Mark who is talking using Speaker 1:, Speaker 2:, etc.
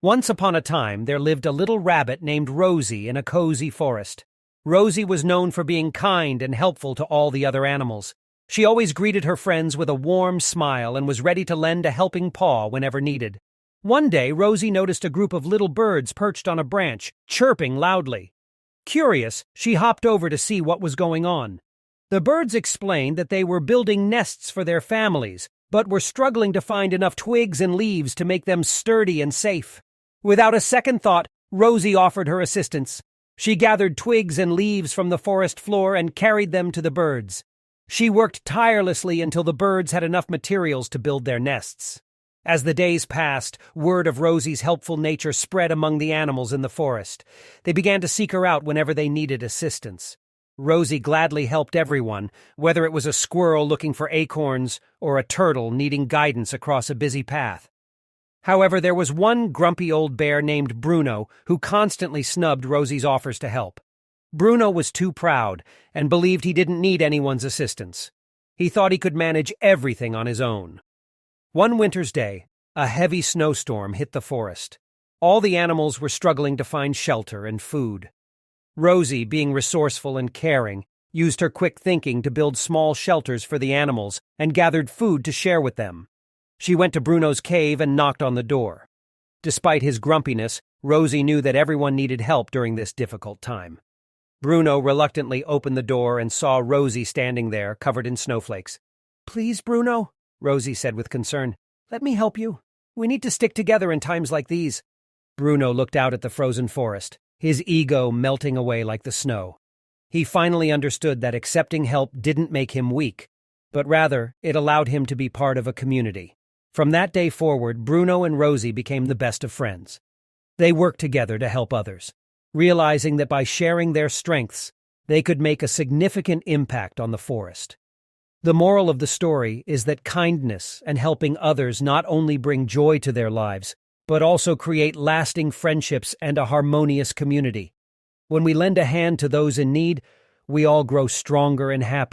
Speaker 1: Once upon a time, there lived a little rabbit named Rosie in a cozy forest. Rosie was known for being kind and helpful to all the other animals. She always greeted her friends with a warm smile and was ready to lend a helping paw whenever needed. One day, Rosie noticed a group of little birds perched on a branch, chirping loudly. Curious, she hopped over to see what was going on. The birds explained that they were building nests for their families, but were struggling to find enough twigs and leaves to make them sturdy and safe. Without a second thought, Rosie offered her assistance. She gathered twigs and leaves from the forest floor and carried them to the birds. She worked tirelessly until the birds had enough materials to build their nests. As the days passed, word of Rosie's helpful nature spread among the animals in the forest. They began to seek her out whenever they needed assistance. Rosie gladly helped everyone, whether it was a squirrel looking for acorns or a turtle needing guidance across a busy path. However, there was one grumpy old bear named Bruno who constantly snubbed Rosie's offers to help. Bruno was too proud and believed he didn't need anyone's assistance. He thought he could manage everything on his own. One winter's day, a heavy snowstorm hit the forest. All the animals were struggling to find shelter and food. Rosie, being resourceful and caring, used her quick thinking to build small shelters for the animals and gathered food to share with them. She went to Bruno's cave and knocked on the door. Despite his grumpiness, Rosie knew that everyone needed help during this difficult time. Bruno reluctantly opened the door and saw Rosie standing there, covered in snowflakes. "Please, Bruno," Rosie said with concern, "let me help you. We need to stick together in times like these." Bruno looked out at the frozen forest, his ego melting away like the snow. He finally understood that accepting help didn't make him weak, but rather it allowed him to be part of a community. From that day forward, Bruno and Rosie became the best of friends. They worked together to help others, realizing that by sharing their strengths, they could make a significant impact on the forest. The moral of the story is that kindness and helping others not only bring joy to their lives, but also create lasting friendships and a harmonious community. When we lend a hand to those in need, we all grow stronger and happier.